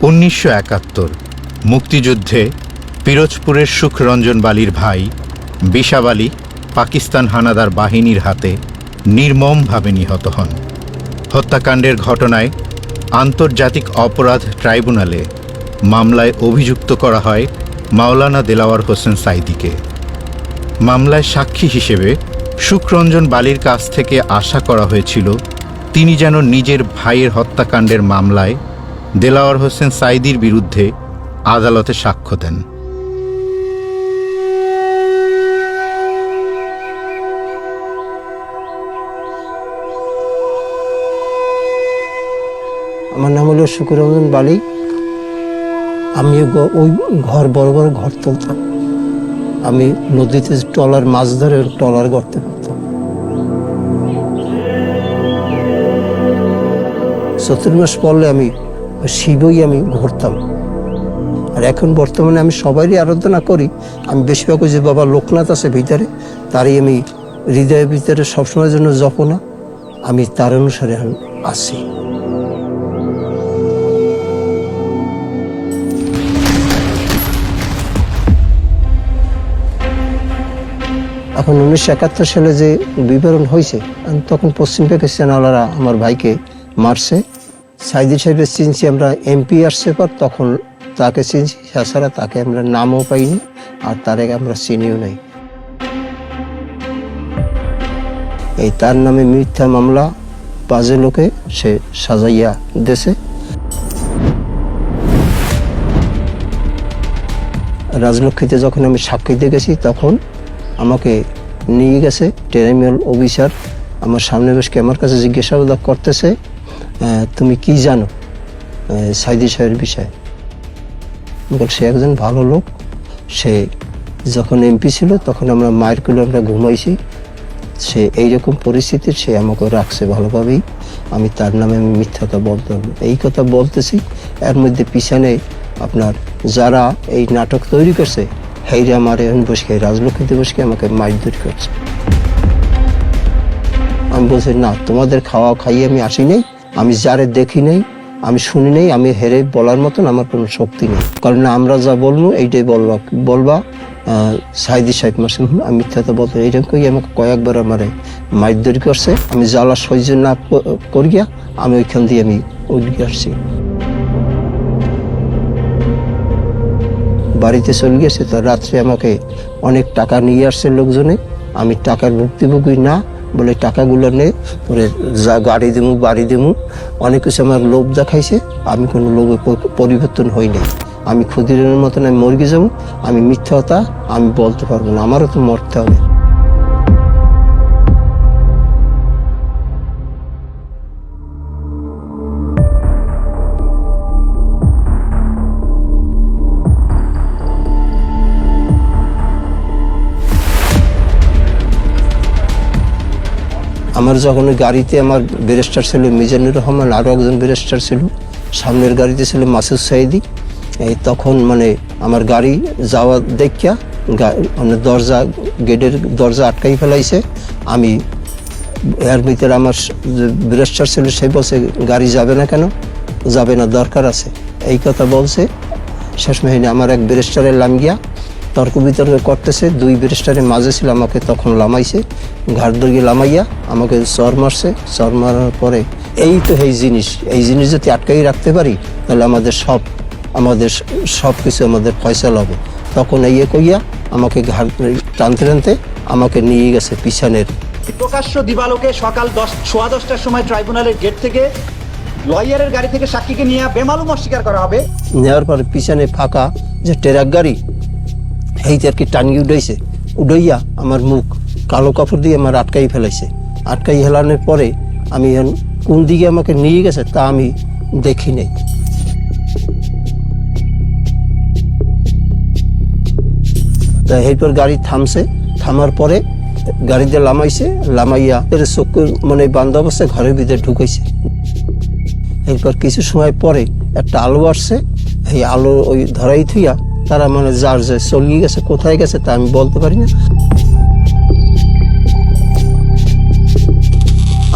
1971 মুক্তিযুদ্ধে পিরোজপুরের সুখরঞ্জন বালির ভাই বিশাব আলী পাকিস্তান হানাদার বাহিনীর হাতে নির্মমভাবে নিহত হন। হত্যাকাণ্ডের ঘটনায় আন্তর্জাতিক অপরাধ ট্রাইব্যুনালে মামলায় অভিযুক্ত করা হয় মাওলানা দেলাওয়ার হোসেন সাঈদীকে। মামলায় সাক্ষী হিসেবে সুখরঞ্জন বালির কাছ থেকে আশা করা হয়েছিল তিনি যেন নিজের ভাইয়ের হত্যাকাণ্ডের মামলায় দেলাওয়ার হোসেন সাঈদীর বিরুদ্ধে আদালতে সাক্ষ্য দেন। আমার নাম হলো সুখরঞ্জন বালি। আমি ওই বড় বড় ঘর তুলতাম। আমি নদীতে ট্রলার মাছ ধরে ট্রলার গড়তে পারতাম। 70 মাস পরলে আমি শিবই আমি ঘুরতাম। আর এখন বর্তমানে আমি সবারই আরাধনা করি। আমি বেশিরভাগ যে বাবা লোকনাথ আছে ভিতরে, তারই আমি হৃদয়ের ভিতরে সবসময়ের জন্য জপনা, আমি তার অনুসারে আছি। এখন 1971 সালে যে বিবরণ হয়েছে, তখন পশ্চিম পাকিস্তানওয়ালারা আমার ভাইকে মারছে। সাঈদী সাহেবের চিনছি আমরা, এমপি আসছে পর তখন তাকে চিনছি, তাছাড়া তাকে আমরা নামও পাইনি আর তার আমরা চিনিও নাই। এই তার নামে মিথ্যা মামলা বাজে লোকে সে সাজাইয়া দেশে। রাজলক্ষ্মীতে যখন আমি সাক্ষী দিয়ে গেছি, তখন আমাকে নিয়ে গেছে টেরিমিনাল অফিসার। আমার সামনে বসে আমার কাছে জিজ্ঞাসাবাদ করতেছে, তুমি কি জানো সাঈদী সাহেবের বিষয়ে? সে একজন ভালো লোক, সে যখন এমপি ছিল তখন আমরা মায়ের কুলে আমরা ঘুমাইছি। সে এইরকম পরিস্থিতির সে আমাকে রাখছে ভালোভাবেই। আমি তার নামে আমি মিথ্যা কথা বলতে হবে, এই কথা বলতেছি। এর মধ্যে পিছনে আপনার যারা এই নাটক তৈরি করছে, হেইরে আমার এখন বসে রাজলক্ষ্মীতে বসে আমাকে মারধর করছে। আমি বলছি, না, তোমাদের খাওয়া খাইয়ে আমি আসি নাই, আমি যারে দেখি নাই, আমি শুনি নাই, আমি হেরে বলার মতন আমার কোনো শক্তি নেই। কারণ আমরা যা বলবো এইটাই বলবা সাঈদী সাহেব মাসুম আমি মিথ্যাটা বলতে। এইরকম কই আমাকে কয়েকবার আমার মারধর করছে। আমি জ্বালা সহ্য না করিয়া আমি ওইখান দিয়ে আমি উঠে আসছি। বাড়িতে চলে গেছে, তো রাত্রে আমাকে অনেক টাকা নিয়ে আসছে লোকজনে। আমি টাকার ভুক্তভোগী না বলে টাকাগুলো নিয়ে পরে যা গাড়ি দেবো বাড়ি দেবো অনেক কিছু আমার লোভ দেখাইছে। আমি কোনো লোভে পরিবর্তন হইনি। আমি ক্ষুদিরামের মতন আমি মরে যাবো, আমি মিথ্যা কথা আমি বলতে পারবো না, আমারও তো মরতে হবে। আমার যখন গাড়িতে আমার ব্যারিস্টার ছিল মিজানুর রহমান, আরও একজন ব্যারিস্টার ছিল, সামনের গাড়িতে ছিল মাসুদ সাঈদী। এই তখন আমার গাড়ি যাওয়া দেখিয়া গেটের দরজা আটকাই ফেলাইছে। আমি এর ভিতরে আমার ব্যারিস্টার ছিল, সে বলছে গাড়ি যাবে না কেন? যাবে না, দরকার আছে, এই কথা বলছে। শেষ মেহিনে আমার এক ব্যারিস্টারের লাম গিয়া তর্ক বিতর্ক করতেছে, দুই ব্যারিস্টারের মাঝে ছিল, আমাকে তখন লামাইছে, ঘাট ধরিয়ে লামাইয়া আমাকে চর মারছে। চর মারার পরে এই তো এই জিনিস যদি আটকাই রাখতে পারি তাহলে আমাদের সব কিছু আমাদের ফয়সালা হবে। তখন এই কইয়া আমাকে ঘাট টানতে আমাকে নিয়ে গেছে পিছনের। প্রকাশ্য দিবালোকে সকাল 10:15টার সময় ট্রাইব্যুনালের গেট থেকে লয়ারের গাড়ি থেকে সাক্ষীকে নিয়ে বেমালুম অস্বীকার করা হবে। নেওয়ার পরে পিছনে ফাঁকা যে ট্রাক গাড়ি এইতে আর কি টানিয়ে উঠাইয়া আমার মুখ কালো কাপড় দিয়ে আমার আটকাই ফেলাইছে। আটকাই হেলানোর পরে আমি কোন দিকে আমাকে নিয়ে গেছে তা আমি দেখি নাই। তা এরপর গাড়ি থামছে, থামার পরে গাড়িতে লামাইয়া চক্ষু বান্ধ অবস্থায় ঘরের ভিতরে ঢুকাইছে। এরপর কিছু সময় পরে একটা আলো আসছে, এই আলো ওই ধরাই থুইয়া তারা যার যে চলিয়ে গেছে, কোথায় গেছে তা আমি বলতে পারি না।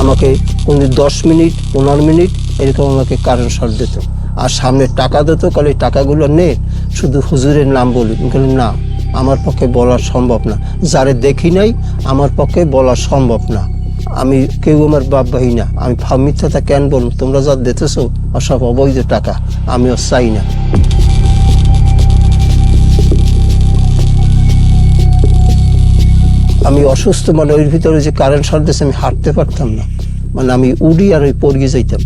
আমাকে 10 মিনিট 15 মিনিট এরকম আমাকে কারেন্ট শর্ট দিত। আর সামনে টাকা দিত, কালে টাকাগুলো নে শুধু হুজুরের নাম বলি। না, আমার পক্ষে বলা সম্ভব না, যারে দেখি নাই আমার পক্ষে বলা সম্ভব না। আমি কেউ আমার বাপ ভাই না, আমি মিথ্যাটা কেন বলুন? তোমরা যা দিতেছো সব অবৈধ টাকা, আমিও চাই না। আমি অসুস্থ, মানে ওই ভিতরে যে কারেন্ট শর্ট দিয়েছে আমি হাঁটতে পারতাম না, মানে আমি উড়ি আর ওই পড়িয়ে যাইতাম।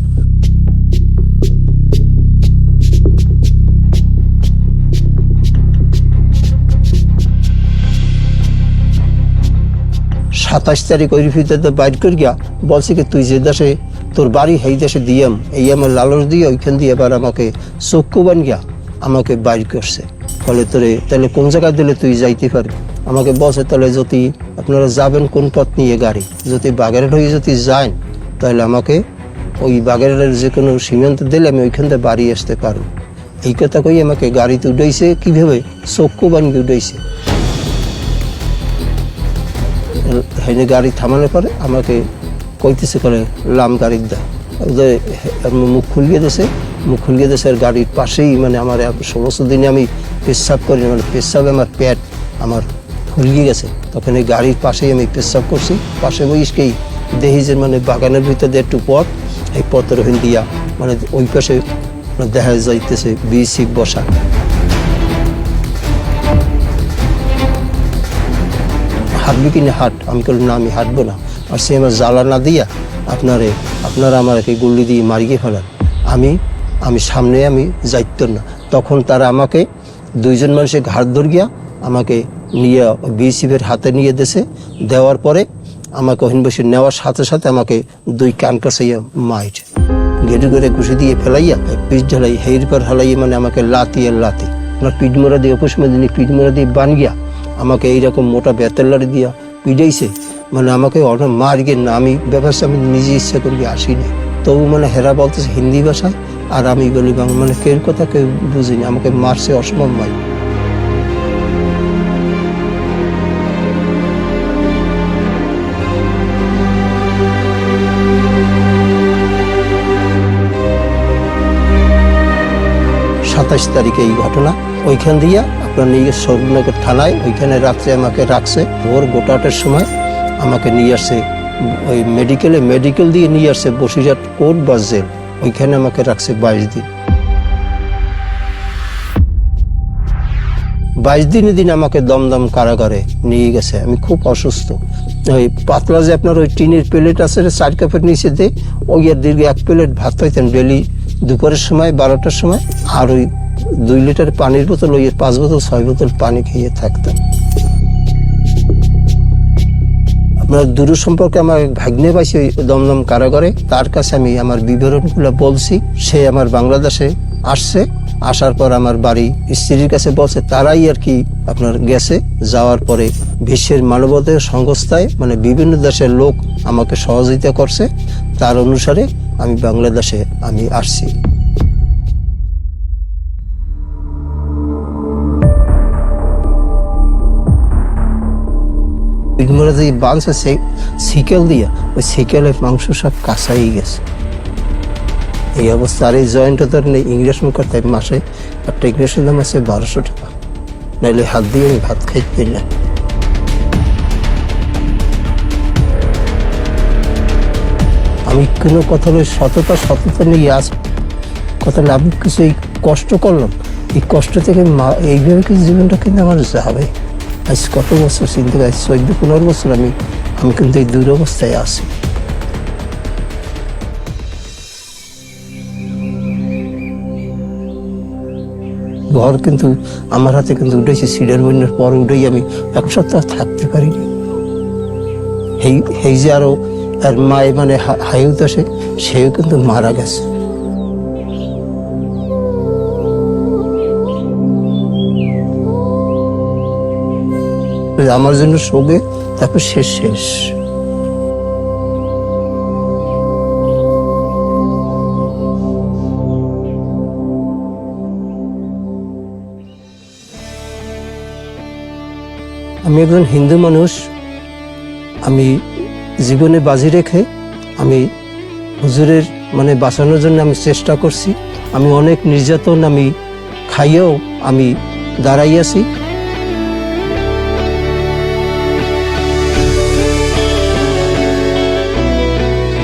সাতাশ তারিখ ওই ভিতরে বাইর করে গিয়া বলছে কি তুই যে দেশে তোর বাড়ি সেই দেশে দিয়াম, এই আমার লালস দিয়ে ওইখান দিয়ে এবার আমাকে চক্ষু বান গিয়া আমাকে বাইর করছে। ফলে তোরে তাহলে কোন জায়গায় দিলে তুই যাইতে পারবি? আমাকে বলছে তাহলে যদি আপনারা যাবেন কোন পথ নিয়ে গাড়ি, যদি বাগেরহাট হয়ে যদি যান তাহলে আমাকে ওই বাগেরহাটের যে কোনো সীমান্ত দিলে আমি ওইখান থেকে বাড়ি আসতে পারবো। এই কথা কই আমাকে গাড়িতে উঠাইছে, কিভাবে চক্ষু বান গিয়ে উঠাইছে। হেনে গাড়ি থামানোর পরে আমাকে কইতেছে করে লাম গাড়ি দা, মুখ খুলিয়ে দিয়েছে, মুখ খুলিয়ে দিয়েছে। আর গাড়ির পাশেই মানে আমার সমস্ত দিনে আমি পেশাব করি, মানে পেশাবে আমার পেট আমার ফুলিয়ে গেছে। তখন এই গাড়ির পাশেই আমি পেশাব করছি। পাশে বইসকেই দেখি যে মানে বাগানের ভিতরে একটু পথ, এই পথের ওখান দিয়া মানে ওই পাশে দেখা যাইতেছে বিসি বসা। হাঁটবি কিনা হাঁট, আমি বললাম না আমি হাঁটবো না। আর সে আমার জ্বালা না দিয়া আপনারা আমাকে গুল্লি দিয়ে মারিয়ে ফেলেন, আমি সামনে আমি যাইত না। তখন তারা আমাকে দুইজন মানুষের ঘাট ধর গিয়া আমাকে নিয়ে বিএসএফের হাতে নিয়ে দেশে দেওয়ার পরে আমাকে ওখানে বসে নেওয়ার সাথে সাথে আমাকে দুই কান কাছাইয়া মাইট ঘেটে করে ঘুষে দিয়ে ফেলাইয়া পিঠ ঢালাই হের পর হালাইয়া মানে আমাকে লাতি আর লাতি আমার পিঠ মোড়া দিয়ে অপুষ্মা দিনে পিঠ মোড়া দিয়ে বান গিয়া আমাকে এইরকম মোটা বেতের লাড়ি দিয়া পিটাইছে। মানে আমাকে অনেক মার গিয়ে না, আমি ব্যাপারটা আমি নিজে ইচ্ছা করি আসিনি। তবু মানে হেরা বলতেছে হিন্দি ভাষায় আর আমি বলি বাংলা, মানে কেউ কথা কেউ বুঝিনি। আমাকে মারছে অসম্ভব মার। সাতাশ তারিখে এই ঘটনা। ওইখান দিয়ে আপনার নিয়ে সরুনগর থানায়, ওইখানে রাত্রে আমাকে রাখছে। ভোর 5টার সময় আমাকে নিয়ে আসছে ওই মেডিকেল দিয়ে নিয়ে আসছে বসিরহাট কোর্ট বা জেল। ওইখানে আমাকে রাখছে 22 দিন। 22 দিন আমাকে দমদম কারাগারে নিয়ে গেছে। আমি খুব অসুস্থ। ওই পাতলা যে আপনার ওই টিনের প্লেট আছে 4 কাপের নিচে দিয়ে ওই দীর্ঘ 1 প্লেট ভাত খাইতেন ডেলি দুপুরের সময় 12টার সময়। আর ওই 2 লিটার পানির বোতল, ওই 5 বোতল 6 বোতল পানি খেয়ে থাকতাম। আপনার দূর সম্পর্কে আমার ভাগ্নে পাইছি ওই দমদম কারাগারে, তার কাছে আমি আমার বিবরণগুলো বলছি। সে আমার বাংলাদেশে আসছে, আসার পর আমার বাড়ি স্ত্রীর কাছে বলছে। তারাই আর কি আপনার গেছে, যাওয়ার পরে বিশ্বের মানবাধিকার সংস্থায় মানে বিভিন্ন দেশের লোক আমাকে সহযোগিতা করছে। তার অনুসারে আমি বাংলাদেশে আমি আসছি। বাঁধছে সিকেল দিয়া, ওই সিকেলের মাংস সব কাঁচাই গেছে। এই অবস্থা। আর এই জয়েন্টটা তো ইংরেজ করতে মাসে একটা ইংরেজের দাম আছে 1200 টাকা, নাইলে হাত দিয়ে আমি ভাত খাইতে পারলাম। আমি কোনো কথা সততা নিয়ে আস কথা আমি কিছু এই কষ্ট করলাম, এই কষ্ট থেকে এইভাবে কিছু জীবনটা কিন্তু আমার যাবে। আজ কত বছর চিন্তা করি, 14-15 বছর আমি কিন্তু এই দুরবস্থায় আছি। ঘর কিন্তু আমার হাতে কিন্তু উঠেছি, সিডার বন্যার পর উঠেই আমি 1 সপ্তাহ থাকতে পারিনি। এই যে আরো আর মায়ে মানে হাইউত আসে, সেও কিন্তু মারা গেছে। আমার জন্য শোকে, তারপর শেষ। আমি একজন হিন্দু মানুষ। আমি জীবনে বাজি রেখে আমি হুজুরের মানে বাঁচানোর জন্য আমি চেষ্টা করছি। আমি অনেক নির্যাতন আমি খাইয়েও আমি দাঁড়াইয়াছি।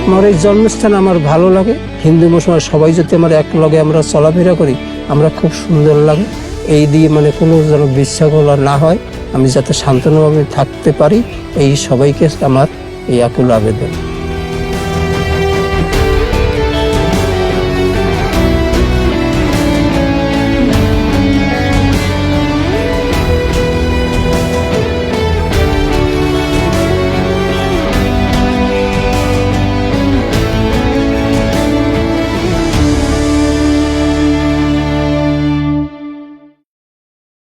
আমার এই জন্মস্থান আমার ভালো লাগে। হিন্দু মুসলমান সবাই যদি আমার এক লগে আমরা চলাফেরা করি, আমরা খুব সুন্দর লাগে। এই দিয়ে মানে কোনো যেন বিশৃঙ্খলা না হয়, আমি যাতে শান্তভাবে থাকতে পারি, এই সবাইকে আমার এই আকুল আবেদন।